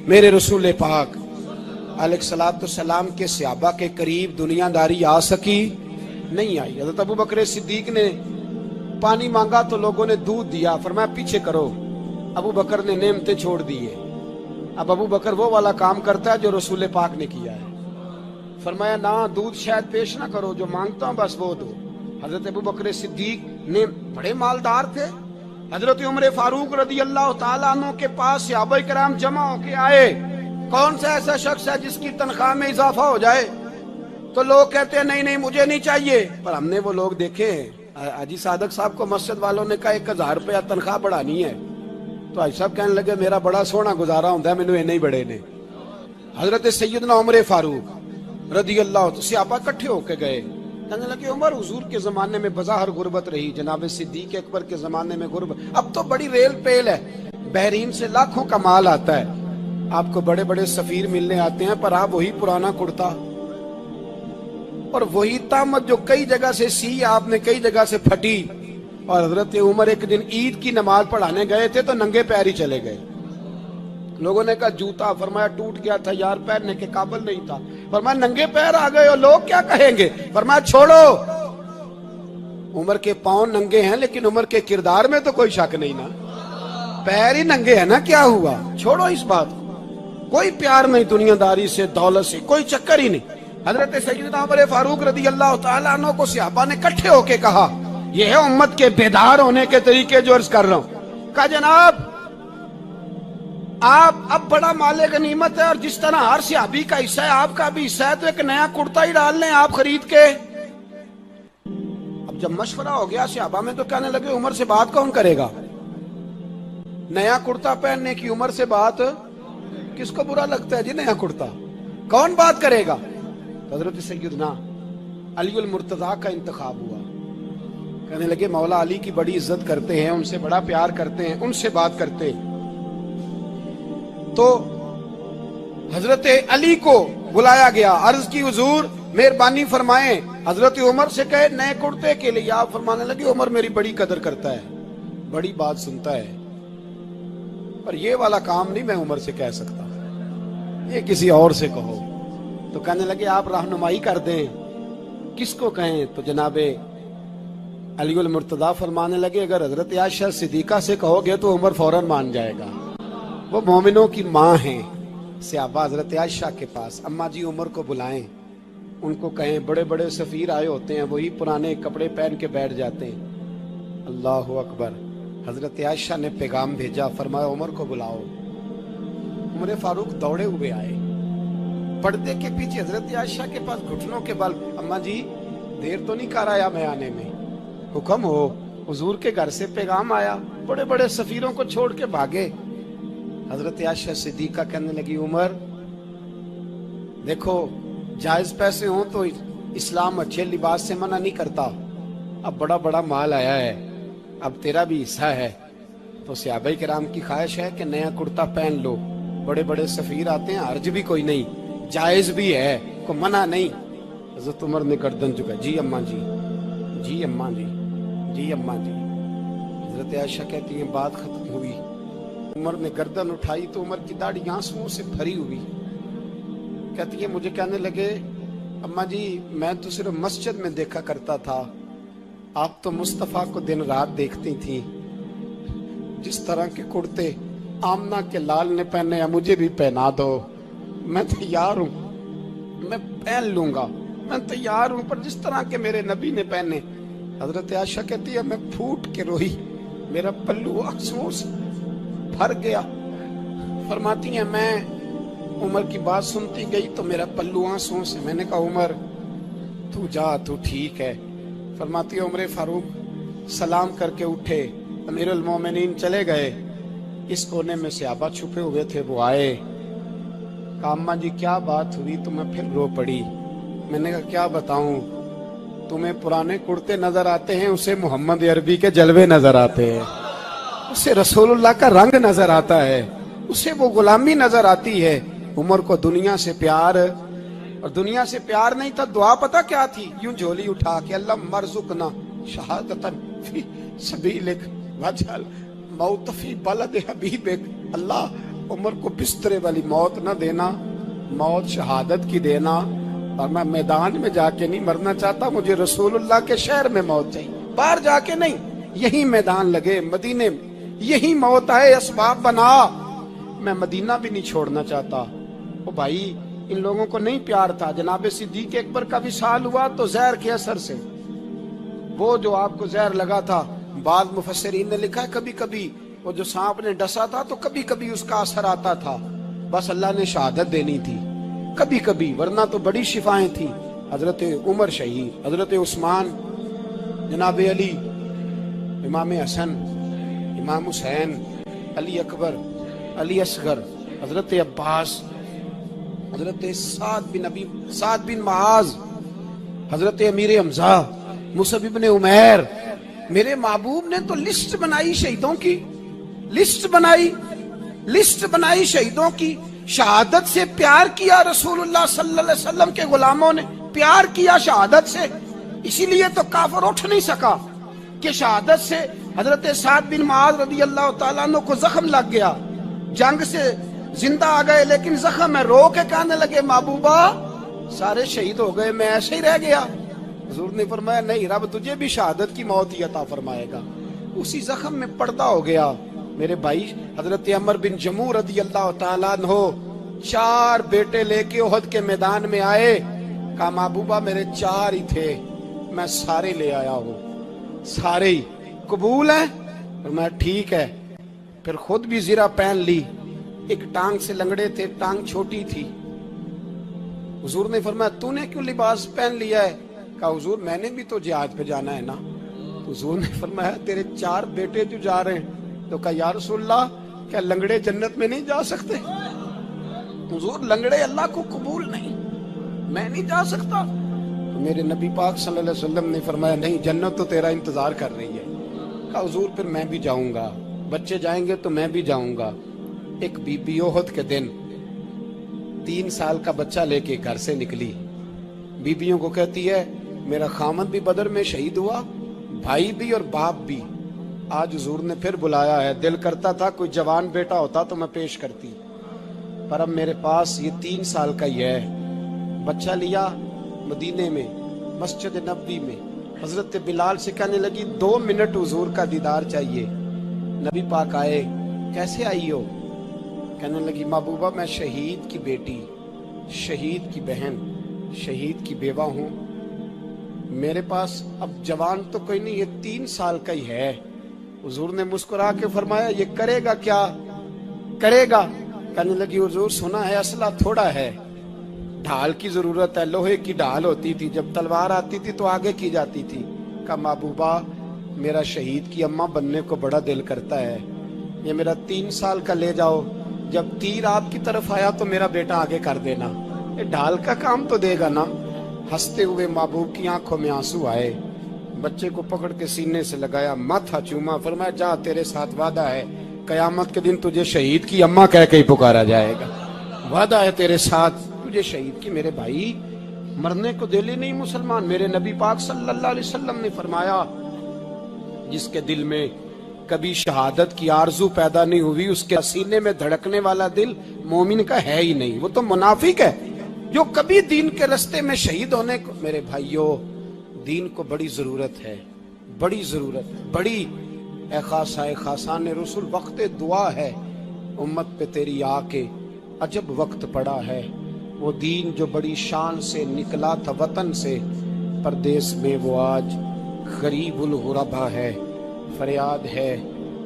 मेरे रसूल पाक अलैहिस्सलाम के सहाबा के करीब दुनियादारी आ सकी नहीं आई। हज़रत अबू बकर सिद्दीक ने पानी मांगा तो लोगों ने दूध दिया, फरमाया पीछे करो। अबू बकर ने नेमतें छोड़ दिए। अब अबू बकर वो वाला काम करता है जो रसूल पाक ने किया है। फरमाया ना, दूध शायद पेश ना करो, जो मांगता हूं बस वो दो। हजरत अबू बकर सिद्दीक ने बड़े मालदार थे। हजरत उमर फारूक रदी अल्लाह तआला अन्हु के पास सहाबा किराम जमा होके आए, कौन सा ऐसा शख्स है जिसकी तनख्वाह में इजाफा हो जाए? तो लोग कहते हैं नहीं नहीं मुझे नहीं चाहिए। पर हमने वो लोग देखे, हाजी सादक साहब को मस्जिद वालों ने कहा 1000 रुपया तनख्वाह बढ़ानी है, तो हाजी साहब कहने लगे मेरा बड़ा सोहना गुजारा होता है, मैंने नहीं बड़े ने। हजरत सैयदना उमर फारूक रदी अल्लाह सहाबा इकट्ठे होके गए, कहने लगे उमर हुजूर के जमाने में बज़ाहिर गुर्बत रही, जनाब सिद्दीक अकबर के जमाने में गुर्बत, अब तो बड़ी रेल पेल है, बहरीन से लाखों का माल आता है, आपको बड़े बड़े सफीर मिलने आते हैं, पर आप वही पुराना कुर्ता और वही तामत जो कई जगह से सी आपने कई जगह से फटी। और हजरत उमर एक दिन ईद की नमाज पढ़ाने गए थे तो नंगे पैर ही चले गए। लोगों ने कहा जूता, फरमाया टूट गया था यार, पहनने के काबिल नहीं था। फरमाया नंगे पैर आ गए हो, लोग क्या कहेंगे? फरमाया छोड़ो, उमर के पांव नंगे हैं लेकिन उमर के किरदार में तो कोई शक नहीं ना, पैर ही नंगे है ना, क्या हुआ? छोड़ो इस बात को, कोई प्यार नहीं दुनियादारी से, दौलत से कोई चक्कर ही नहीं। हजरत सैयदना उमर फारूक रदी अल्लाह तआला अन्हु को सहाबा ने इकट्ठे होके कहा, यह है उम्मत के बेदार होने के तरीके जो अर्ज कर रहा हूं। कहा जनाब आप अब बड़ा माले गनीमत है और जिस तरह हर सहाबी का हिस्सा है आपका भी हिस्सा है, तो एक नया कुर्ता ही डाल लें आप खरीद के। अब जब मशवरा हो गया सहाबा में तो कहने लगे उमर से बात कौन करेगा? नया कुर्ता पहनने की उमर से बात किसको बुरा लगता है जी? नया कुर्ता कौन बात करेगा? हजरत सैयदना अली मुर्तजा का इंतखाब हुआ। कहने लगे मौला अली की बड़ी इज्जत करते हैं, उनसे बड़ा प्यार करते हैं, उनसे बात करते हैं। तो हजरत अली को बुलाया गया, अर्ज की हुजूर मेहरबानी फरमाएं। हजरत उमर से कहे नए कुर्ते के लिए, आप फरमाने लगे उमर मेरी बड़ी कदर करता है, बड़ी बात सुनता है, पर ये वाला काम नहीं मैं उमर से कह सकता, ये किसी और से कहो। तो कहने लगे आप रहनुमाई कर दें, किसको कहें? तो जनाबे अली उल मुर्तजा फरमाने लगे अगर हजरत आयशा सिद्दीका से कहोगे तो उमर फौरन मान जाएगा, वो मोमिनों की माँ हैं। सहाबा हजरत आयशा के पास, अम्मा जी उमर को बुलाएं, उनको कहें बड़े बड़े सफीर आए होते हैं, वही पुराने कपड़े पहन के बैठ जाते हैं। अल्लाह अकबर। हजरत आयशा ने पैगाम भेजा, फरमाया उमर को बुलाओ। उमर फारूक दौड़े हुए आए, पर्दे के पीछे हजरत आयशा के पास घुटनों के बल, अम्मा जी देर तो नहीं कर आया मैं आने में? हुक्म हो, हुजूर के घर से पैगाम आया, बड़े बड़े सफीरों को छोड़ के भागे। हजरत आयशा सिद्दीका कहने लगी उमर देखो जायज पैसे हो तो इस्लाम अच्छे लिबास से मना नहीं करता, अब बड़ा बड़ा माल आया है, अब तेरा भी हिस्सा है, तो सहाबाए किराम की ख्वाहिश है कि नया कुर्ता पहन लो, बड़े बड़े सफीर आते हैं, हर्ज भी कोई नहीं, जायज भी है, को मना नहीं। हजरत उमर ने गर्दन झुकाई, जी अम्मा जी, जी अम्मा जी, जी अम्मा जी। हजरत आयशा कहती है बात खत्म हुई, उमर ने गर्दन उठाई तो उमर की दाढ़ी आंसुओं से भरी हुई। कहती है मुझे कहने लगे अम्मा जी मैं तो सिर्फ मस्जिद में देखा करता था, आप तो मुस्तफा को दिन रात देखती थी, जिस तरह के कुर्ते आमना के लाल ने पहने हैं मुझे भी पहना दो, मैं तैयार हूँ, मैं पहन लूंगा, मैं तैयार हूँ, पर जिस तरह के मेरे नबी ने पहने। हजरत आयशा कहती है मैं फूट के रोई, मेरा पल्लू आंसुओं से भर गया। फरमाती है मैं उमर की बात सुनती गई तो मेरा पल्लू आंसुओं से, मैंने कहा उमर तू जा, तू ठीक है। फरमाती है उमर फारूक सलाम करके उठे, अमीरुल मोमिनीन चले गए, इस कोने में सहाबा छुपे हुए थे, वो आए, कहा अम्मा जी क्या बात हुई? तो मैं फिर रो पड़ी। मैंने कहा क्या बताऊं, तुम्हें पुराने कुर्ते नजर आते हैं, उसे मोहम्मद अरबी के जलवे नजर आते हैं, उसे रसूलुल्लाह का रंग नजर आता है, उसे वो गुलामी नजर आती है। उमर को दुनिया से प्यार, और दुनिया से प्यार नहीं था, दुआ पता क्या थी? यूं झोली उठा के अल्लाह मरजुकना शहादतन फी सबीलिक वजल मौत फी बलद हबीबिक, अल्लाह عمر کو بسترے والی موت نہ دینا، موت شہادت کی دینا، اور میں میدان میں جا کے نہیں مرنا چاہتا، مجھے رسول اللہ کے شہر میں موت چاہیے، باہر جا کے نہیں، یہی میدان لگے مدینے میں، یہی موت آئے، اسباب بنا، میں مدینہ بھی نہیں چھوڑنا چاہتا۔ او بھائی ان لوگوں کو نہیں پیار تھا، جناب صدیق اکبر کا وصال ہوا تو زہر کے اثر سے، وہ جو آپ کو زہر لگا تھا، بعض مفسرین نے لکھا ہے کبھی کبھی وہ جو سانپ نے ڈسا تھا تو کبھی کبھی اس کا اثر آتا تھا، بس اللہ نے شہادت دینی تھی کبھی کبھی، ورنہ تو بڑی شفائیں تھیں۔ حضرت عمر شہید، حضرت عثمان، جناب علی، امام حسن، امام حسین، علی اکبر، علی اصغر، حضرت عباس، حضرت سعد بن معاذ، حضرت امیر حمزہ، مصعب بن عمیر، میرے محبوب نے تو لسٹ بنائی شہیدوں کی، لسٹ بنائی شہیدوں کی، شہادت سے پیار کیا رسول اللہ صلی اللہ علیہ وسلم کے غلاموں نے، پیار کیا شہادت سے، اسی لیے تو کافر اٹھ نہیں سکا کہ شہادت سے حضرت سعد بن معاذ رضی اللہ تعالیٰ عنہ کو زخم لگ گیا، جنگ سے زندہ آ گئے لیکن زخم ہے، رو کے کہنے لگے محبوبہ سارے شہید ہو گئے، میں ایسے ہی رہ گیا۔ حضور نے فرمایا نہیں، رب تجھے بھی شہادت کی موت ہی عطا فرمائے گا، اسی زخم میں پردہ ہو گیا۔ میرے بھائی حضرت عمر بن جموح رضی اللہ تعالیٰ عنہ 4 بیٹے لے کے احد کے میدان میں آئے، کہا محبوبہ میرے 4 ہی تھے، میں سارے لے آیا ہوں، سارے ہی قبول ہیں؟ فرمایا ٹھیک ہے، پھر خود بھی زرہ پہن لی، ایک ٹانگ سے لنگڑے تھے، ٹانگ چھوٹی تھی، حضور نے فرمایا تو نے کیوں لباس پہن لیا ہے؟ کہا حضور میں نے بھی تو جہاد پہ جانا ہے نا۔ حضور نے فرمایا تیرے 4 بیٹے جو جا رہے ہیں، تو کہا یا رسول اللہ کیا لنگڑے جنت میں نہیں جا سکتے؟ حضور لنگڑے اللہ کو قبول نہیں، میں نہیں جا سکتا۔ تو میرے نبی پاک صلی اللہ علیہ وسلم نے فرمایا نہیں، جنت تو تیرا انتظار کر رہی ہے۔ کہا حضور پھر میں بھی جاؤں گا، بچے جائیں گے تو میں بھی جاؤں گا۔ ایک بی بی احد کے دن 3 سال کا بچہ لے کے گھر سے نکلی، بیبیوں کو کہتی ہے میرا خامد بھی بدر میں شہید ہوا، بھائی بھی اور باپ بھی، آج حضور نے پھر بلایا ہے، دل کرتا تھا کوئی جوان بیٹا ہوتا تو میں پیش کرتی، پر اب میرے پاس یہ 3 سال کا ہی ہے۔ بچہ لیا مدینے میں، مسجد نبوی میں، حضرت بلال سے کہنے لگی 2 منٹ حضور کا دیدار چاہیے۔ نبی پاک آئے، کیسے آئی ہو؟ کہنے لگی محبوبہ میں شہید کی بیٹی، شہید کی بہن، شہید کی بیوہ ہوں، میرے پاس اب جوان تو کوئی نہیں، یہ 3 سال کا ہی ہے۔ حضور نے مسکرا کے فرمایا یہ کرے گا کیا کرے گا؟ کہنے لگی حضور سنا ہے اسلحہ تھوڑا ہے، ڈھال کی ضرورت ہے، لوہے کی ڈھال ہوتی تھی، جب تلوار آتی تھی تو آگے کی جاتی تھی۔ کہا محبوبہ میرا شہید کی اماں بننے کو بڑا دل کرتا ہے، یہ میرا 3 سال کا لے جاؤ، جب تیر آپ کی طرف آیا تو میرا بیٹا آگے کر دینا، یہ ڈھال کا کام تو دے گا نا۔ ہنستے ہوئے محبوب کی آنکھوں میں آنسو آئے، بچے کو پکڑ کے سینے سے لگایا، ماتھا چوما، فرمایا جا تیرے ساتھ وعدہ ہے قیامت کے دن تجھے شہید کی اماں کہہ کے ہی پکارا جائے گا، وعدہ ہے تیرے ساتھ تجھے شہید کی۔ میرے بھائی مرنے کو دل ہی نہیں مسلمان، میرے نبی پاک صلی اللہ علیہ وسلم نے فرمایا جس کے دل میں کبھی شہادت کی آرزو پیدا نہیں ہوئی، اس کے سینے میں دھڑکنے والا دل مومن کا ہے ہی نہیں، وہ تو منافق ہے جو کبھی دین کے رستے میں شہید ہونے کو۔ میرے بھائیوں دین کو بڑی ضرورت ہے، بڑی ضرورت ہے، بڑی۔ اے خاصہ خاصان رسول وقت دعا ہے، امت پہ تیری آ کے عجب وقت پڑا ہے، وہ دین جو بڑی شان سے نکلا تھا وطن سے، پردیس میں وہ آج غریب الغربا ہے۔ فریاد ہے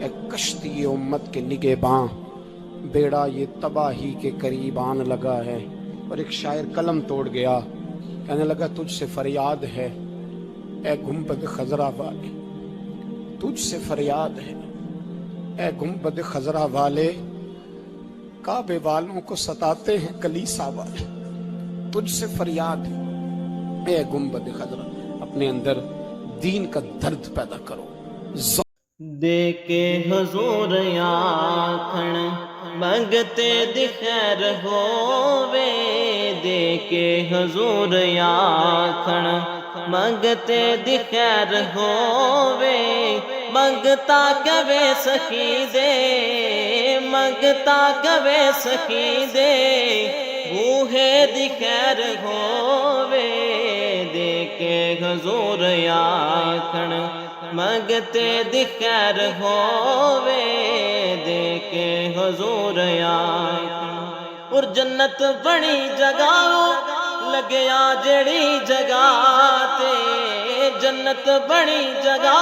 اے کشتی امت کے نگہباں، بیڑا یہ تباہی کے قریب آن لگا ہے۔ اور ایک شاعر قلم توڑ گیا، کہنے لگا تجھ سے فریاد ہے اے گنبد خضرا والے، تجھ سے فریاد ہے اے گنبد خضرا والے، کعبے والوں کو ستاتے ہیں کلیسا والے، تجھ سے فریاد ہے اے گنبد خضرا۔ اپنے اندر دین کا درد پیدا کرو۔ دے کے حضور آکھن منگتے دی خیر ہووے، دے کے حضور آکھن منگتے دی خیر ہووے، منگتا کبے سخی دے منگتا گوے سکی دے بوہے دی خیر ہووے دے کے حضور آکھن منگتے دی خیر ہووے دے کے حضور آکھن اور جنت بڑی جگہ لگیا جڑی جگہ تے جنت بڑی جگہ